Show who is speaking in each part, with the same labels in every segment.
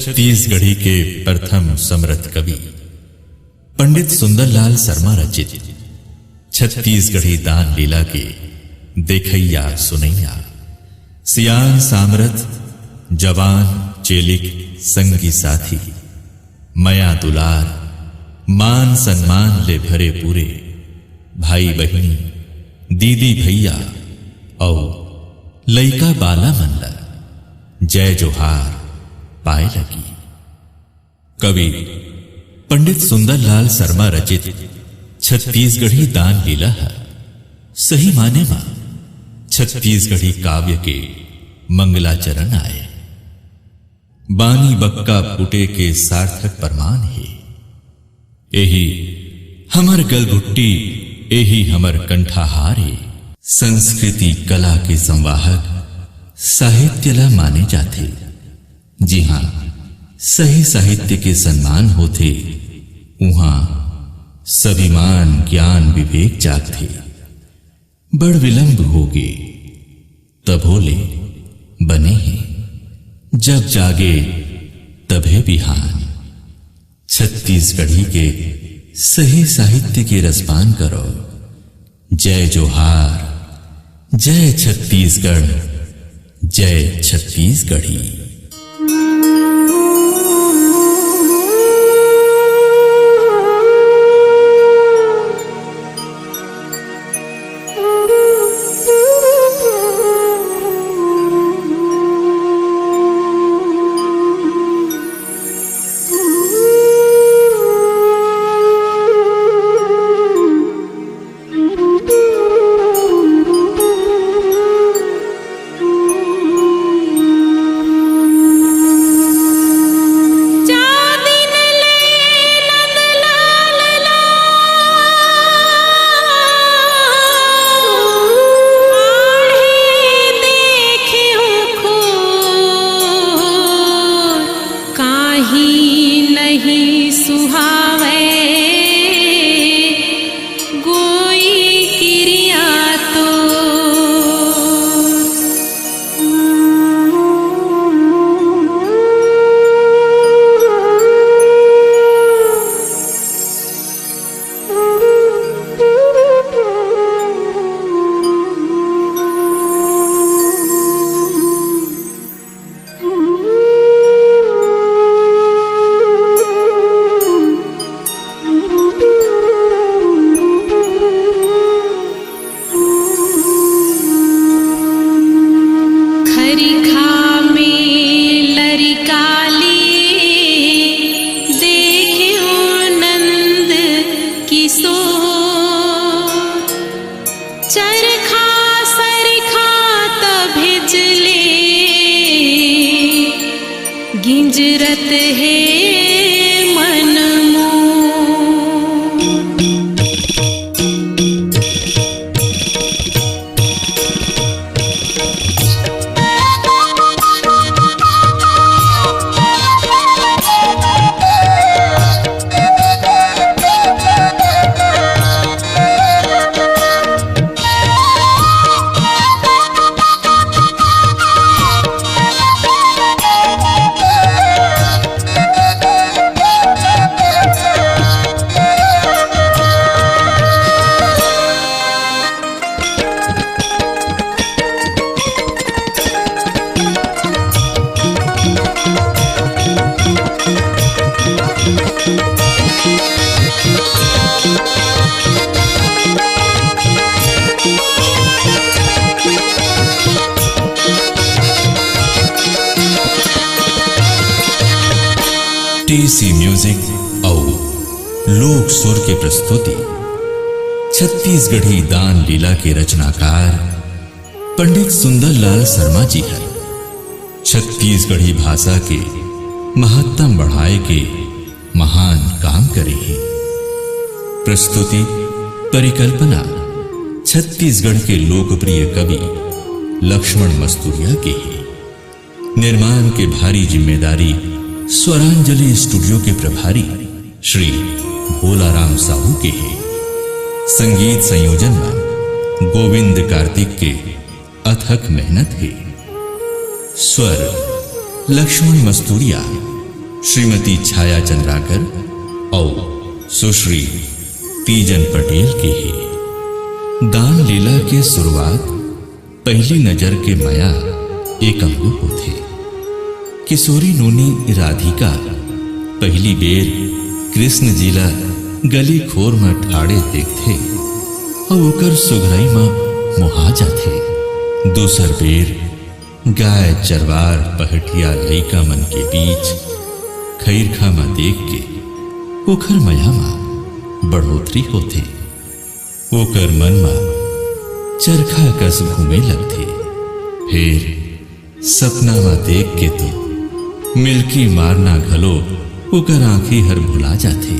Speaker 1: छत्तीसगढ़ी के प्रथम समर्थ कवि पंडित सुंदरलाल शर्मा रचित छत्तीसगढ़ी दान लीला के देखैया सुनैया सियान सामरथ जवान चेलिक संगी साथी मया दुलार मान सम्मान ले भरे पूरे भाई बहिनी दीदी भैया औ लइका बाला मनला जय जोहार पाए लगी। कवि पंडित सुंदरलाल शर्मा रचित छत्तीसगढ़ी दान लीला है सही माने में छत्तीसगढ़ी काव्य के मंगलाचरण आए। बानी बक्का पुटे के सार्थक प्रमाण है यही हमर गलघुट्टी यही हमर कंठाहारे संस्कृति कला के संवाहक साहित्य ला माने जाते। जी हां, सही साहित्य के सम्मान होते वहां स्वाभिमान ज्ञान विवेक जागते। बड़ विलंब होगे तब होले बने हैं जब जागे तभे बिहान। छत्तीसगढ़ी के सही साहित्य के रसपान करो। जय जोहार, जय छत्तीसगढ़, जय छत्तीसगढ़ी।
Speaker 2: गिंजरत है मन
Speaker 1: टीसी म्यूजिक और लोक सुर के प्रस्तुति छत्तीसगढ़ी दान लीला के रचनाकार पंडित सुंदरलाल शर्मा जी हैं। छत्तीसगढ़ी भाषा के महत्तम बढ़ाए के महान काम करे हैं। प्रस्तुति परिकल्पना छत्तीसगढ़ के लोकप्रिय कवि लक्ष्मण मस्तूरिया के है। निर्माण के भारी जिम्मेदारी स्वरांजलि स्टूडियो के प्रभारी श्री भोलाराम साहू के है। संगीत संयोजन में गोविंद कार्तिक के अथक मेहनत है। स्वर लक्ष्मण मस्तूरिया, श्रीमती छाया चंद्राकर और सुश्री तीजन पटेल की ही। दान लीला के शुरुआत पहली नजर के माया एक अंगू को थे। किशोरी नूनी राधिका पहली बेर कृष्ण जीला गली खोर में ठाड़े देखते और ओकर सुघराई में मुहा जाते। दूसर बेर गाय चरवार पहटिया लइका मन के बीच खैरखा में देख के ओकर मया में बढ़ोतरी होते। ओकर मन में चरखा कस घूमे लगते। फिर सपना में देख के तो मिल्की मारना घलो ओकर आंखें हर भुला जाते।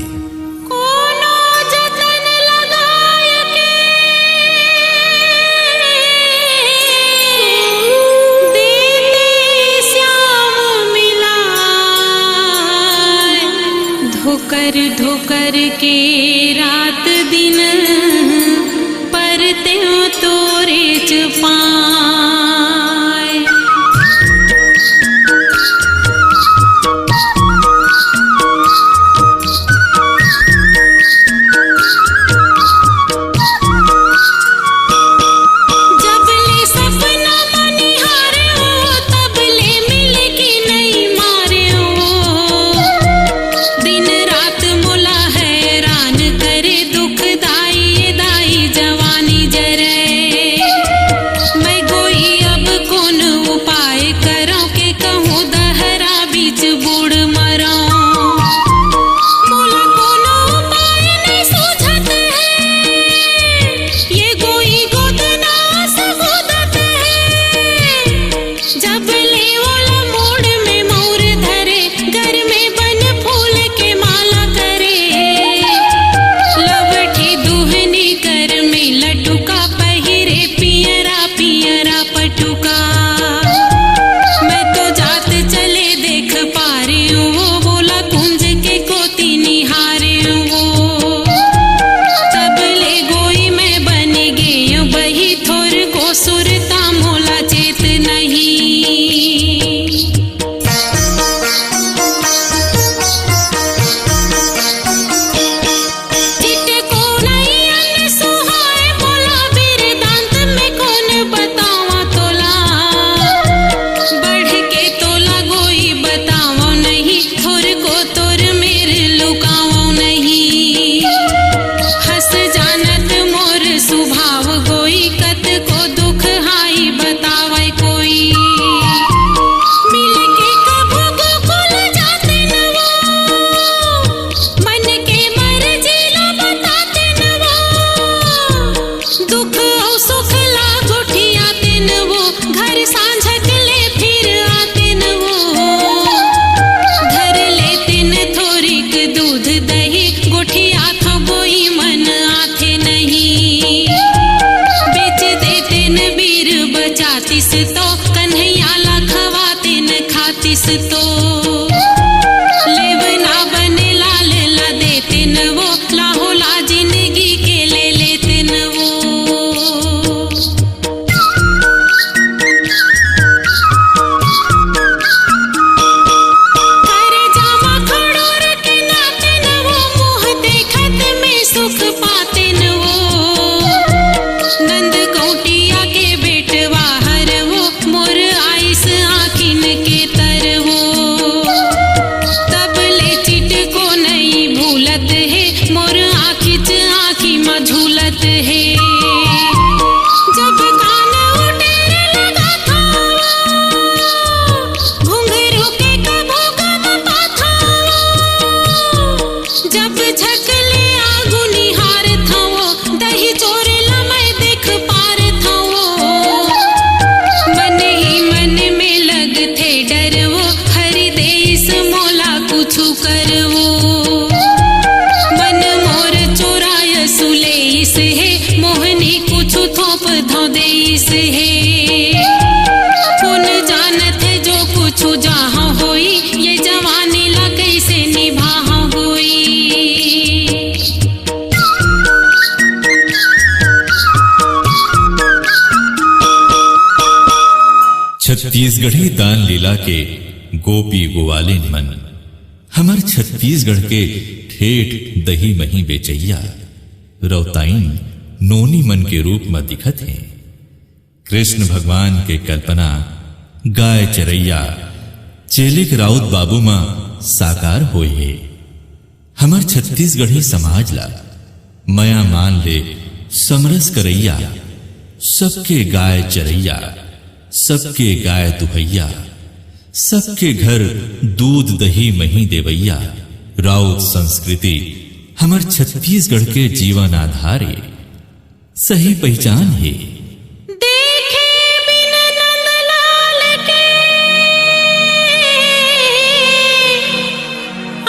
Speaker 2: धोकर के रात दिन परते तोरे पाए। जब ले सपना मनिहारे हो तब ले मिल के नहीं मारे हो। दिन रात मोला हैरान करे दुखदाई दाई जवानी जरे। मैं कोई अब कौन उपाय करूं के कहूं दहरा बीच बूढ़ मरां। मोला कोनो उपाय नहीं सूझत है, ये कोई गोदना सगोदत है। जब ले ओला मोड़ में मोर धरे, घर में बन फूल के माला करे। लवठी दुहनी कर में लटुका पहिरे पियरा पियरा पटुका। मैं तो जात चले देख पा रही हूँ वो बोला कुंज के कोती निहारे वो। तब ले गोई मैं बन गई बही थोर को सुरता मोला चेत नहीं। चिट्टे को नहीं अन्न सुहाए बोला बीर दांत में कौन बतावा तोला। बढ़ के तोला गोई बतावा नहीं, थोर को तोर मेरे लुकावा नहीं। हंस जानत मोर स्वभाव गोई कत को दुख हाई बतावे कोई। मिल के कभो गोकुल जाते न वो, मन के मर्जी ला बताते न वो। दुख और सुख ला गुठियाते न वो, घर सांझक ले फिर आते न वो। धर लेते न थोड़ीक दूध दही, गुठिया था गोई मन आते नहीं। बेच देते न बीर बचातिस तो, कन्हैया ला खवाते न खातिस तो। लेवना बने लाल ला देते न वो, लाहो ला जिंदगी के ले लेते न वो। करे जामा खड़ोर के नाते न वो, मुँह देखत में सुख पाते न वो। नंद कौटिया के बेटवा हर वो, मोर आइस आँखिन के तर वो। तब ले चिट को नहीं भूलत है, मोर आँखिच आँखी में झूलत है। जब कान उटेर लगा था घुंघरू के कभो गम पाथा। जब झकले आगू निहार था वो, दही चोरे ला मैं देख पार था वो। मन ही मन में लगते डर वो, हरि देश मोला कुछु कर वो। मन मोर चोराय सुलेइस है, मोहनी कुछु थोप धो देइस है। कौन जानत है जो कुछु जहाँ होई, ये जवानी ला कैसे निभाहा होई।
Speaker 1: छत्तीसगढ़ी दान लीला के गोपी गोवालिन मन हमार छत्तीसगढ़ के ठेठ दही मही बेचैया रौताइन नोनी मन के रूप में दिखत हैं। कृष्ण भगवान के कल्पना गाय चरैया चेलिक राउत बाबू मां साकार होए है। हमार छत्तीसगढ़ी समाज ला मया मान ले समरस करैया, सबके गाय चरैया, सबके गाय दुहैया, सबके घर दूध दही मही देवैया राउत संस्कृति हमार छत्तीसगढ़ के जीवन आधार है, सही पहचान है।
Speaker 2: देखे बिन नंदलाल के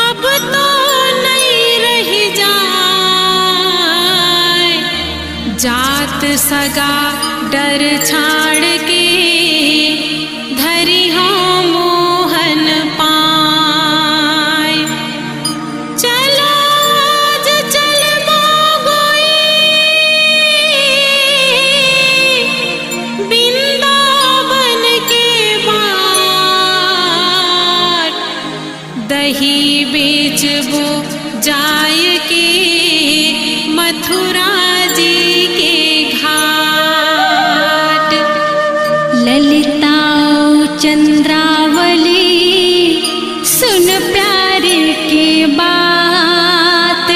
Speaker 2: अब तो नहीं रही जाए, जात सगा डर छाड़ के धरी हो मोहन पाए। चलो आज चल वृंदावन के बाट, दही बेचबो जाय के मथुरा जी के घाट। ललिता चंद्रावली सुन प्यार के बात,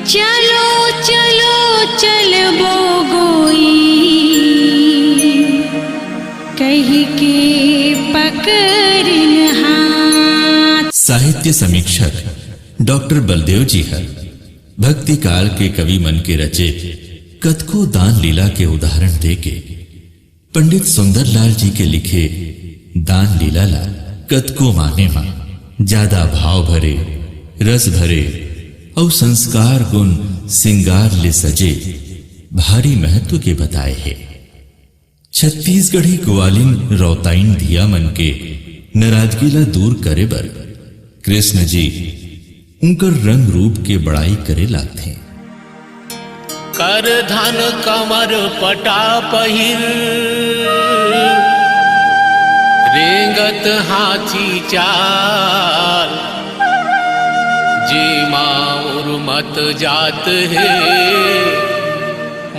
Speaker 2: चलो चलो चलबो गोई कही के पकड़िन हाथ।
Speaker 1: साहित्य समीक्षक डॉक्टर बलदेव जी हर भक्ति काल के कवि मन के रचे कतको दान लीला के उदाहरण देके पंडित सुंदरलाल जी के लिखे दान लीला ला कतको माने मां ज्यादा भाव भरे रस भरे और संस्कार गुण सिंगार ले सजे भारी महत्व के बताए हैं। छत्तीसगढ़ी ग्वालिन रौताइन धिया मन के नाराजगी ला दूर करे बर कृष्ण जी उनकर रंग रूप के बड़ाई करे लागते।
Speaker 3: कर धन कमर पटा पहिर, रेंगत हाथी चाल, जे माउर मत जात है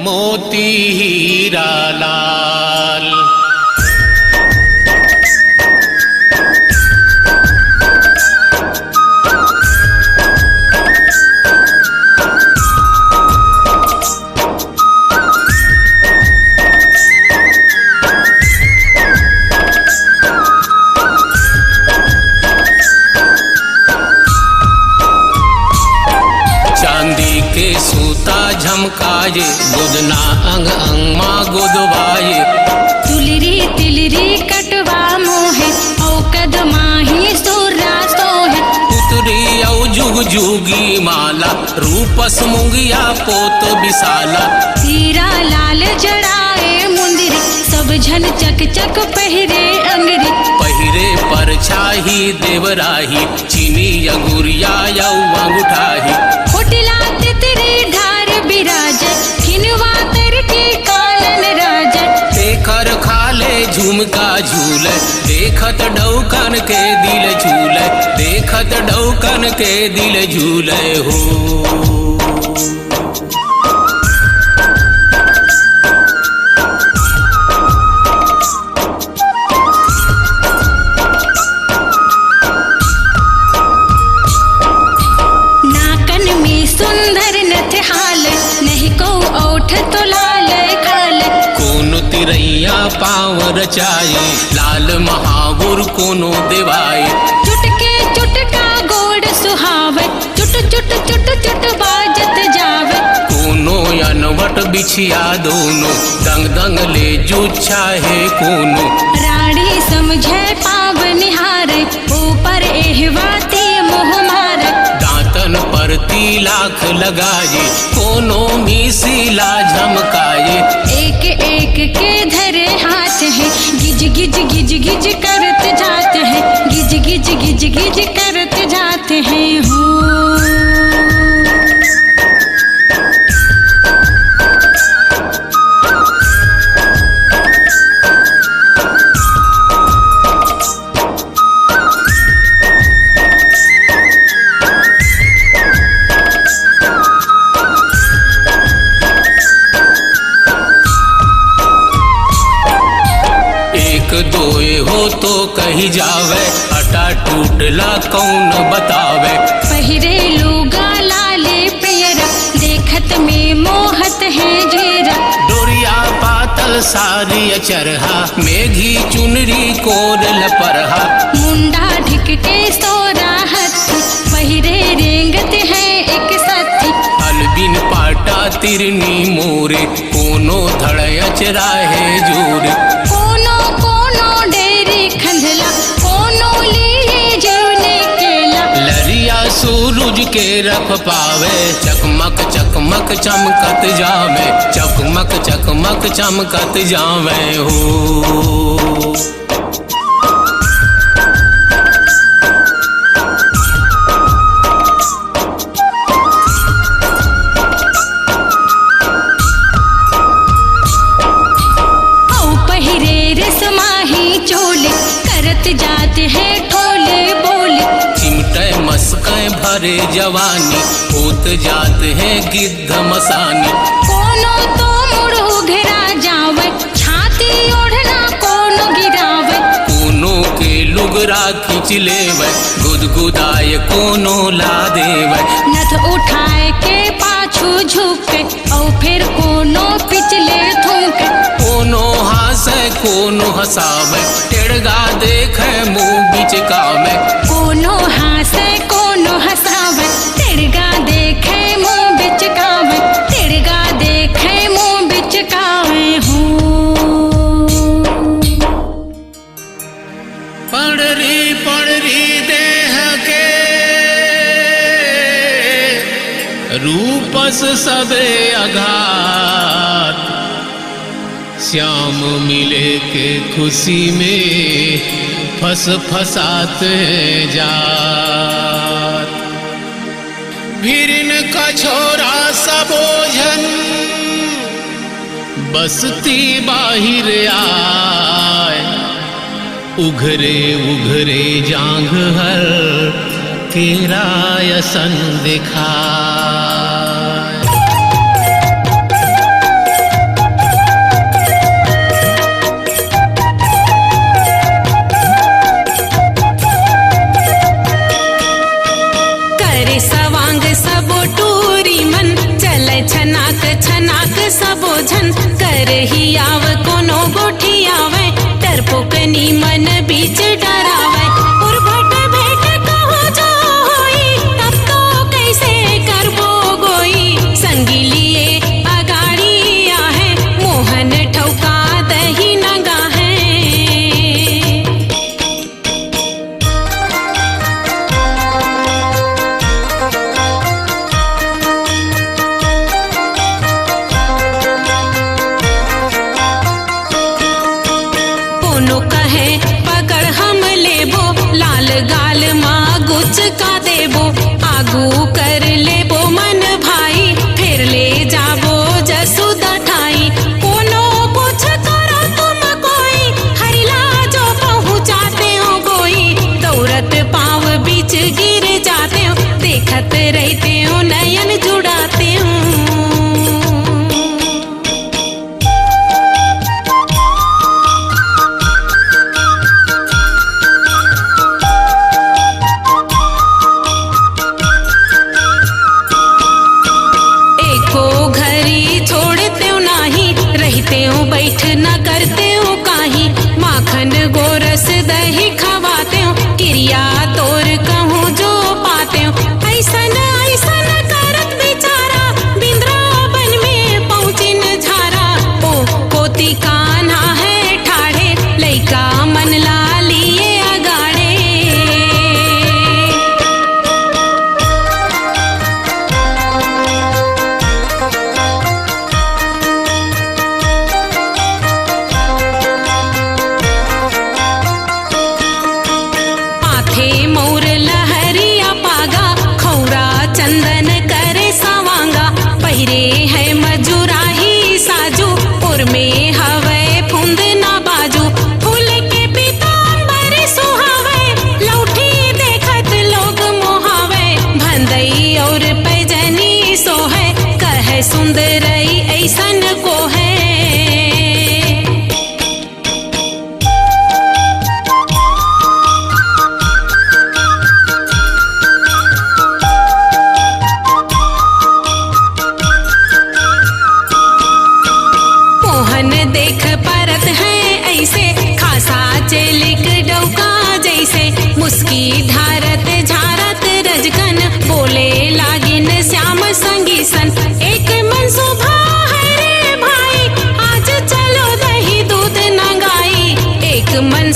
Speaker 3: मोती हीरा लाल। झमकाए गुदना अंग अंग माँ गुदवाए,
Speaker 2: तुलरी तिलरी कटवा मोहे औ कदमाही सोरा सोहे।
Speaker 3: पुतरी औ जुग जुगी माला, रूपस मुंगिया पोत बिसाला।
Speaker 2: हीरा लाल जड़ाए मुंदरी, सब झन चक चक पहिरे अंगरी।
Speaker 3: पहिरे पर छाही देवराही, चीनी अंगुरिया यौ अंगूठाही।
Speaker 2: होटला तितरी ढार बिराज, खिनवा तर के कालन राज।
Speaker 3: देखर खाले झुमका झूले, देखत डौकन के दिल झूले, देखत डौकन के दिल झूले हो।
Speaker 2: नाकन में सुंदर नथ हाल, नहीं को ओठ तो लाल खाल।
Speaker 3: कोनो तिरैया पाँव रचाए, लाल महावर कोनो देवाए।
Speaker 2: चुटके चुटका गोड़ सुहावे, चुट चुट चुट चुट बाजत जावे।
Speaker 3: कोनो अनवट बिछिया दोनों, दंग दंग ले जुच्छा है कोनो।
Speaker 2: रानी समझे पाव निहारे, ऊपर एहवाती मोह मारे।
Speaker 3: दांतन पर तिलाख लगाए, कोनो मिसिला झमकाए।
Speaker 2: एक एक के धरे हाथ है, गिज गिज गिज गिज करत जाते हैं, गिज गिज गिज गिज करत जाते हैं हो।
Speaker 3: कही जावे, अटा टूटला कौन बतावे।
Speaker 2: पहिरे लूगा लाले पियरा, देखत में मोहत है ढेरा।
Speaker 3: डोरिया पातल सारी चरहा, मेघी चुनरी कोर लपरहा।
Speaker 2: मुंडा ढिक के सोरा हथी, पहिरे रेंगत है एक साथी।
Speaker 3: अलबिन पाटा तिरनी मोरे, कोनो धड़यच राहे जोरे।
Speaker 2: कोनो कोनो डेरी खंधला, कोनो लिए जवने केला।
Speaker 3: लरिया सूरज के रख पावे, चकमक चकमक चमकत जावे, चकमक चकमक चमकत जावे हो।
Speaker 2: करत जाते हैं ठोले बोले,
Speaker 3: चिमटे मस्कें भरे जवानी, होत जाते हैं गिद्ध मसानी।
Speaker 2: कोनो तो मुड़ो घेरा जावे, छाती ओढ़ना कोनो गिरावे।
Speaker 3: कोनो के लुगरा खींच लेवे, गुदगुदाए कोनो ला देवे।
Speaker 2: नथ उठाए के पाछू झुके, और फिर कोनो पिछले थूके।
Speaker 3: कोनो हंसे कोनो हंसावे, टेढ़गा देखे मुंह बिचकावे।
Speaker 2: कोनो हंसे कोनो हंसावे, टेढ़गा देखे मुंह बिचकावे, टेढ़गा देखे मुंह बिचकावे हूँ।
Speaker 3: पड़री देह के रूपस सबे अघात, श्याम मिले के खुशी में फस फसात जात। भिरन का छोरा सबोझन, बसती बाहिर आए। उघरे उघरे जांघ हर, केरायसन दिखाए।
Speaker 2: छनाक छनाक सबोझन, कर ही आव कोनो गोठी आवे। डरपोकनी मन बीच डरावे, उर्भट भेट कहो जो होई, तब तो कैसे करबो गोई। संगी लिए अगाड़ी आहे, मोहन ठौका दही नगा है। कोनो कहे पकड़ हम लेबो, लाल गाल माँ गुच का देबो। आगू कर लेबो मन भाई, फिर ले जाबो जसुदा ठाई। कोनो पूछ करो तुम कोई, हरिला जो पहुँचाते हो गोई। दौड़त पाँव बीच गिर जाते हो, देखत रहते हो नयन जुड़ाते हो। बैठ न करते हो काही, माखन गोरस दही खवाते हो। क्रिया तोर कहूँ जो पाते हो, ऐसन ऐसन करत बेचारा। बिंद्रावन में पहुँचिन झारा, ओ कोती कान्हा है ठाढ़े। लइका मन ला लिए अगाड़े, मोर लहरिया पागा, खौरा चंदन करे सवांगा। पहिरे है मजुराही साजू, उर में हवे फुंद ना बाजू। फूल के पीतांबर सुहावे, लौठी देखत लोग मोहावे। भंदई और पैजनी सोहे, कहे सुंदरई ऐसन को है।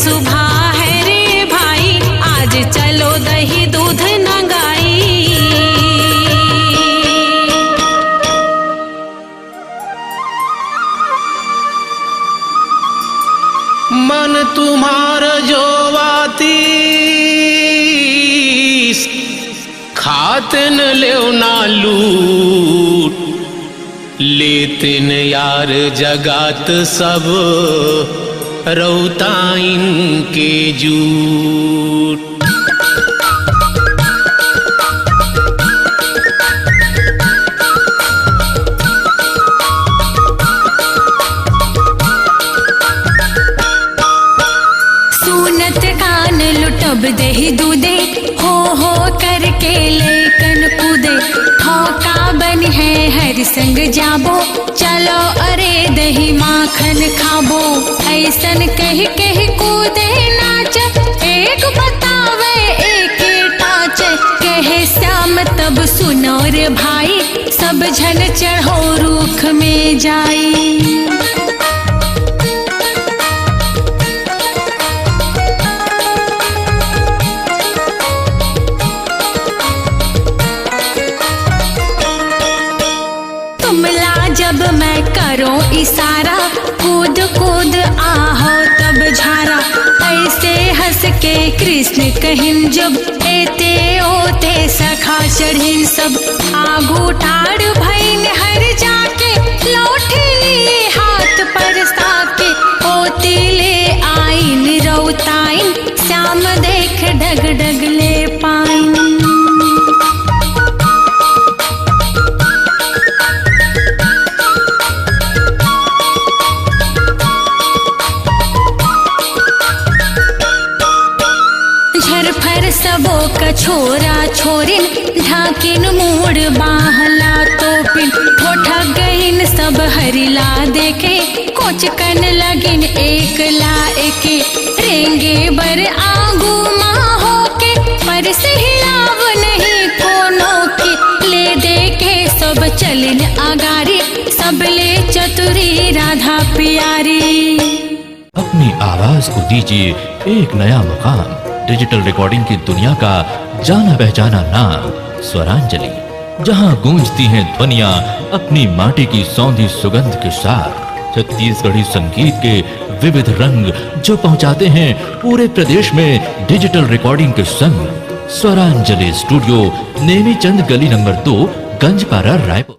Speaker 2: सुबह है रे भाई, आज चलो दही दूध नंगाई।
Speaker 3: मन तुम्हारा जो वाती खाते न ले ना लूट, लेतिन यार जगात सब रौताइन के जूट।
Speaker 2: सुनत कान लुटब दही दूधे, हो करके लेकन कूदे। ठोका बन है हर संग जाबो, चलो अरे दही माखन खाबो। ऐसन कह कह कूदे नाच, एक बतावे एक टाच। कहे श्याम तब सुनो रे भाई, सब झन चढ़ो रूख में जाई। जब मैं करो इशारा, कूद कूद आहो तब झारा। ऐसे हंस के कृष्ण कहिन जब, एते ओते सखा चढ़िन सब। आगू ठाड़ भईन हर जाके, लौट लिए हाथ पर साके। ओते ले आइन रौताइन, श्याम देख डग डग ले पाइन। सबो कछोरा छोरिन, ढाकिन मूड बाहला तोपिन। ठोठा गईन सब हरिला देखे, कोचकन लगिन एक ला एके। रेंगे बर आगू माँ होके, पर से हिलाव नहीं कोनो के। ले देखे सब चलिन आगारी, सब ले चतुरी राधा प्यारी।
Speaker 4: अपनी आवाज को दीजिए एक नया मुकाम। डिजिटल रिकॉर्डिंग की दुनिया का जाना पहचाना नाम स्वरांजलि, जहां गूंजती हैं ध्वनियां अपनी माटी की सौंधी सुगंध के साथ। छत्तीसगढ़ी संगीत के विविध रंग जो पहुंचाते हैं पूरे प्रदेश में डिजिटल रिकॉर्डिंग के संग। स्वरांजलि स्टूडियो, नेमीचंद गली नंबर 2, गंजपारा, रायपुर।